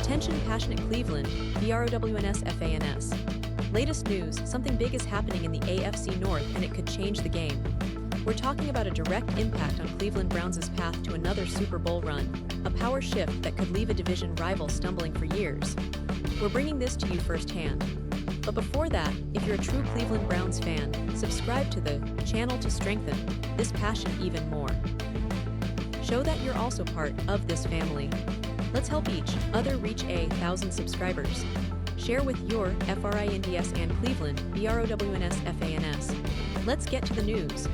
Attention passionate Cleveland, BROWNS FANS. Latest news, something big is happening in the AFC North and it could change the game. We're talking about a direct impact on Cleveland Browns' path to another Super Bowl run, a power shift that could leave a division rival stumbling for years. We're bringing this to you firsthand. But before that, if you're a true Cleveland Browns fan, subscribe to the channel to strengthen this passion even more. Show that you're also part of this family. Let's help each other reach 1,000 subscribers. Share with your FRINDS and Cleveland, BROWNS FANS. Let's get to the news.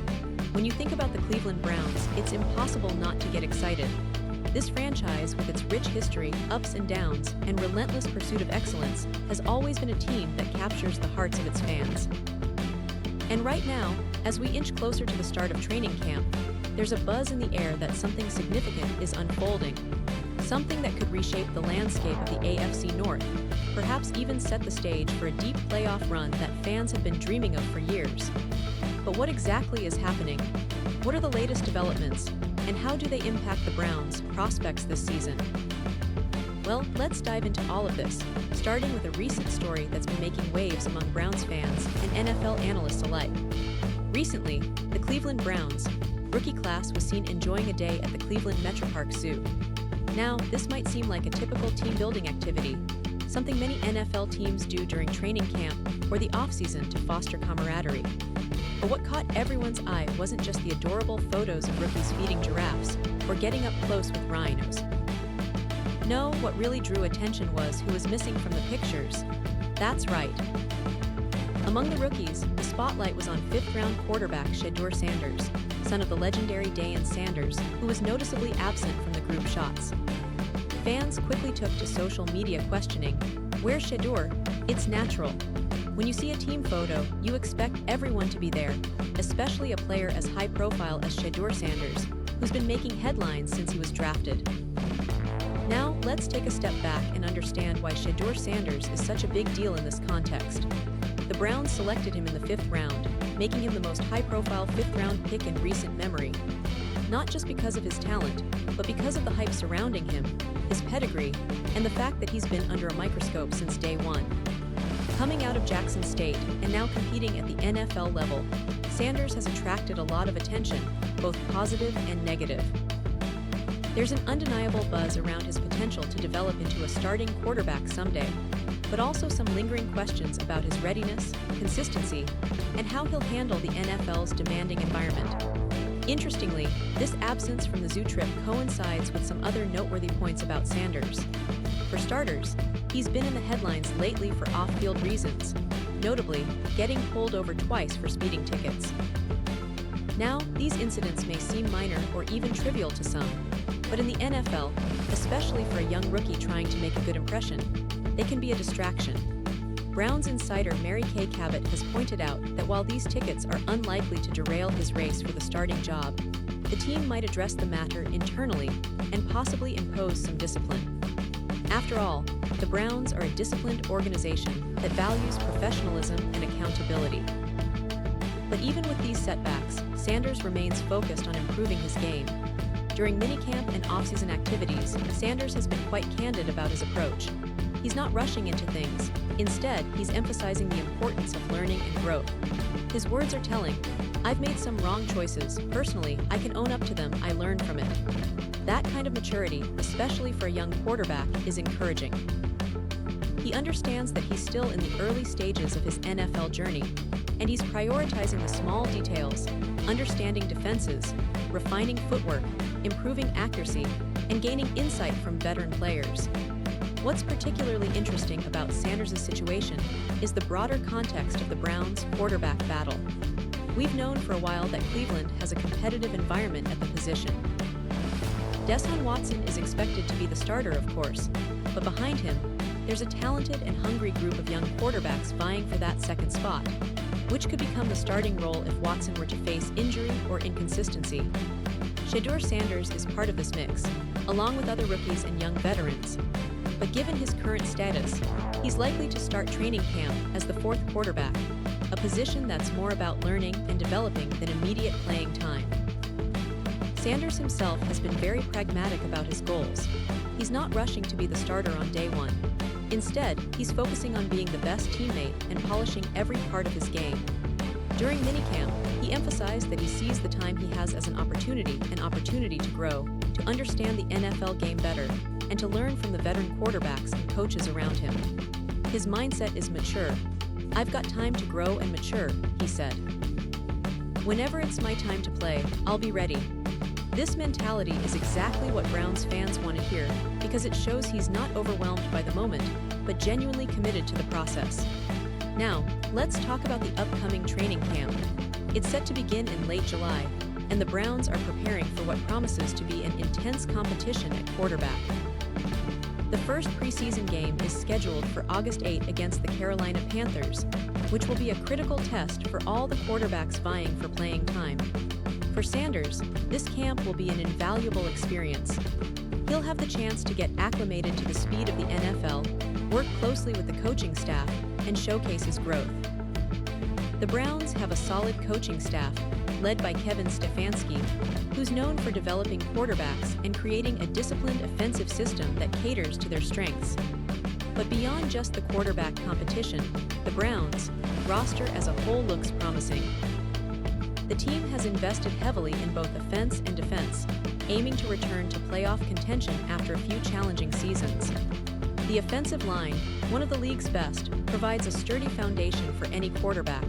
When you think about the Cleveland Browns, it's impossible not to get excited. This franchise, with its rich history, ups and downs, and relentless pursuit of excellence, has always been a team that captures the hearts of its fans. And right now, as we inch closer to the start of training camp, there's a buzz in the air that something significant is unfolding. Something that could reshape the landscape of the AFC North, perhaps even set the stage for a deep playoff run that fans have been dreaming of for years. But what exactly is happening? What are the latest developments? And how do they impact the Browns' prospects this season? Well, let's dive into all of this, starting with a recent story that's been making waves among Browns fans and NFL analysts alike. Recently, the Cleveland Browns' rookie class was seen enjoying a day at the Cleveland Metropark Zoo. Now, this might seem like a typical team-building activity, something many NFL teams do during training camp or the offseason to foster camaraderie. But what caught everyone's eye wasn't just the adorable photos of rookies feeding giraffes or getting up close with rhinos. No, what really drew attention was who was missing from the pictures. That's right. Among the rookies, the spotlight was on fifth-round quarterback Shedeur Sanders, son of the legendary Jayden Sanders, who was noticeably absent from the group shots. Fans quickly took to social media questioning, "Where's Shedeur? It's natural." When you see a team photo, you expect everyone to be there, especially a player as high-profile as Shedeur Sanders, who's been making headlines since he was drafted. Now, let's take a step back and understand why Shedeur Sanders is such a big deal in this context. The Browns selected him in the 5th round, making him the most high-profile 5th-round pick in recent memory. Not just because of his talent, but because of the hype surrounding him, his pedigree, and the fact that he's been under a microscope since day one. Coming out of Jackson State and now competing at the NFL level, Sanders has attracted a lot of attention, both positive and negative. There's an undeniable buzz around his potential to develop into a starting quarterback someday, but also some lingering questions about his readiness, consistency, and how he'll handle the NFL's demanding environment. Interestingly, this absence from the zoo trip coincides with some other noteworthy points about Sanders. For starters, he's been in the headlines lately for off-field reasons, notably getting pulled over twice for speeding tickets. Now, these incidents may seem minor or even trivial to some, but in the NFL, especially for a young rookie trying to make a good impression, they can be a distraction. Browns insider Mary Kay Cabot has pointed out that while these tickets are unlikely to derail his race for the starting job, the team might address the matter internally and possibly impose some discipline. After all, the Browns are a disciplined organization that values professionalism and accountability. But even with these setbacks, Sanders remains focused on improving his game. During minicamp and offseason activities, Sanders has been quite candid about his approach. He's not rushing into things. Instead, he's emphasizing the importance of learning and growth. His words are telling, "I've made some wrong choices. Personally, I can own up to them. I learned from it." That kind of maturity, especially for a young quarterback, is encouraging. He understands that he's still in the early stages of his NFL journey, and he's prioritizing the small details, understanding defenses, refining footwork, improving accuracy, and gaining insight from veteran players. What's particularly interesting about Sanders' situation is the broader context of the Browns' quarterback battle. We've known for a while that Cleveland has a competitive environment at the position. Deshaun Watson is expected to be the starter, of course, but behind him, there's a talented and hungry group of young quarterbacks vying for that second spot, which could become the starting role if Watson were to face injury or inconsistency. Shedeur Sanders is part of this mix, along with other rookies and young veterans. But given his current status, he's likely to start training camp as the 4th quarterback, a position that's more about learning and developing than immediate playing time. Sanders himself has been very pragmatic about his goals. he's not rushing to be the starter on day one. Instead, he's focusing on being the best teammate and polishing every part of his game. During minicamp, he emphasized that he sees the time he has as an opportunity to grow, to understand the NFL game better, and to learn from the veteran quarterbacks and coaches around him. His mindset is mature. "I've got time to grow and mature," he said. "Whenever it's my time to play, I'll be ready." This mentality is exactly what Browns fans want to hear, because it shows he's not overwhelmed by the moment, but genuinely committed to the process. Now, let's talk about the upcoming training camp. It's set to begin in late July, and the Browns are preparing for what promises to be an intense competition at quarterback. The first preseason game is scheduled for August 8 against the Carolina Panthers, which will be a critical test for all the quarterbacks vying for playing time. For Sanders, this camp will be an invaluable experience. He'll have the chance to get acclimated to the speed of the NFL, work closely with the coaching staff, and showcase his growth. The Browns have a solid coaching staff, led by Kevin Stefanski, who's known for developing quarterbacks and creating a disciplined offensive system that caters to their strengths. But beyond just the quarterback competition, the Browns' roster as a whole looks promising. The team has invested heavily in both offense and defense, aiming to return to playoff contention after a few challenging seasons. The offensive line, one of the league's best, provides a sturdy foundation for any quarterback.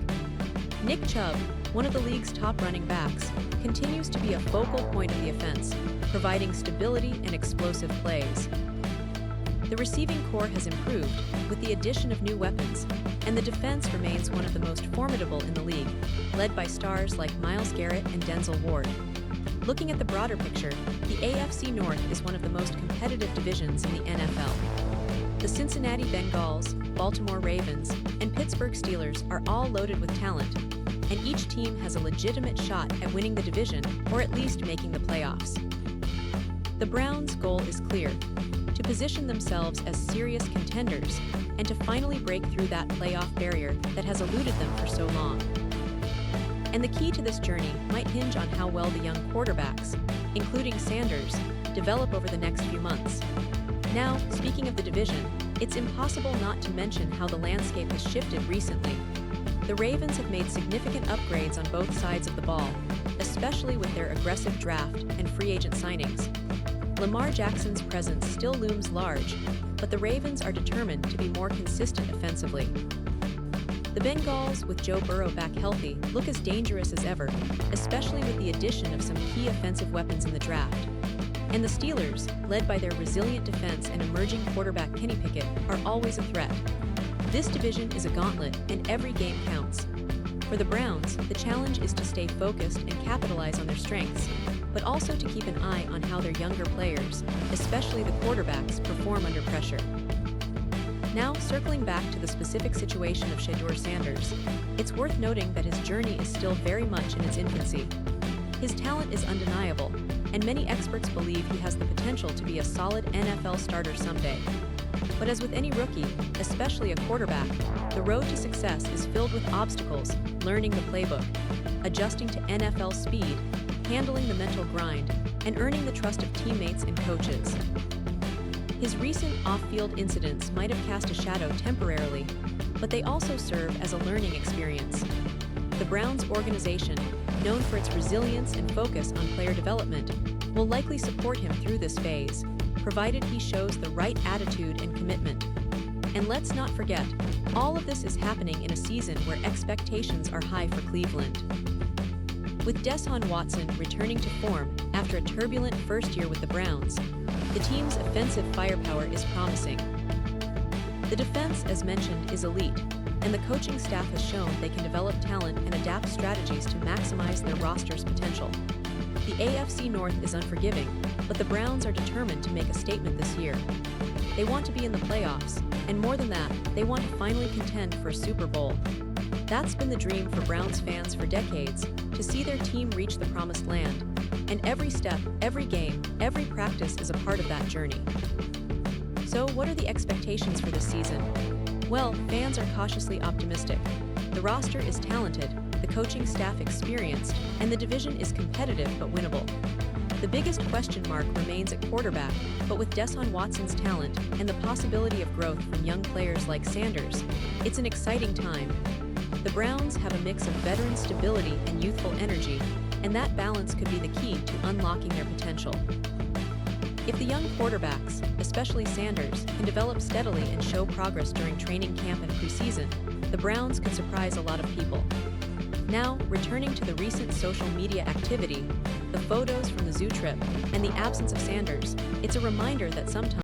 Nick Chubb, one of the league's top running backs, continues to be a focal point of the offense, providing stability and explosive plays. The receiving corps has improved with the addition of new weapons, and the defense remains one of the most formidable in the league, led by stars like Myles Garrett and Denzel Ward. Looking at the broader picture, the AFC North is one of the most competitive divisions in the NFL. The Cincinnati Bengals, Baltimore Ravens, and Pittsburgh Steelers are all loaded with talent, and each team has a legitimate shot at winning the division or at least making the playoffs. The Browns' goal is clear: to position themselves as serious contenders and to finally break through that playoff barrier that has eluded them for so long. And the key to this journey might hinge on how well the young quarterbacks, including Sanders, develop over the next few months. Now, speaking of the division, it's impossible not to mention how the landscape has shifted recently. The Ravens have made significant upgrades on both sides of the ball, especially with their aggressive draft and free agent signings. Lamar Jackson's presence still looms large, but the Ravens are determined to be more consistent offensively. The Bengals, with Joe Burrow back healthy, look as dangerous as ever, especially with the addition of some key offensive weapons in the draft. And the Steelers, led by their resilient defense and emerging quarterback Kenny Pickett, are always a threat. This division is a gauntlet, and every game counts. For the Browns, the challenge is to stay focused and capitalize on their strengths, but also to keep an eye on how their younger players, especially the quarterbacks, perform under pressure. Now, circling back to the specific situation of Shedeur Sanders, it's worth noting that his journey is still very much in its infancy. His talent is undeniable, and many experts believe he has the potential to be a solid NFL starter someday. But as with any rookie, especially a quarterback, the road to success is filled with obstacles: learning the playbook, adjusting to NFL speed, handling the mental grind, and earning the trust of teammates and coaches. His recent off-field incidents might have cast a shadow temporarily, but they also serve as a learning experience. The Browns organization, known for its resilience and focus on player development, will likely support him through this phase, provided he shows the right attitude and commitment. And let's not forget, all of this is happening in a season where expectations are high for Cleveland. With Deshaun Watson returning to form after a turbulent first year with the Browns, the team's offensive firepower is promising. The defense, as mentioned, is elite, and the coaching staff has shown they can develop talent and adapt strategies to maximize their roster's potential. The AFC North is unforgiving, but the Browns are determined to make a statement this year. They want to be in the playoffs, and more than that, they want to finally contend for a Super Bowl. That's been the dream for Browns fans for decades, to see their team reach the promised land. And every step, every game, every practice is a part of that journey. So, what are the expectations for this season? Well, fans are cautiously optimistic. The roster is talented, the coaching staff experienced, and the division is competitive but winnable. The biggest question mark remains at quarterback, but with Deshaun Watson's talent and the possibility of growth from young players like Sanders, it's an exciting time. The Browns have a mix of veteran stability and youthful energy, and that balance could be the key to unlocking their potential. If the young quarterbacks, especially Sanders, can develop steadily and show progress during training camp and preseason, the Browns could surprise a lot of people. Now, returning to the recent social media activity, the photos from the zoo trip, and the absence of Sanders, it's a reminder that sometimes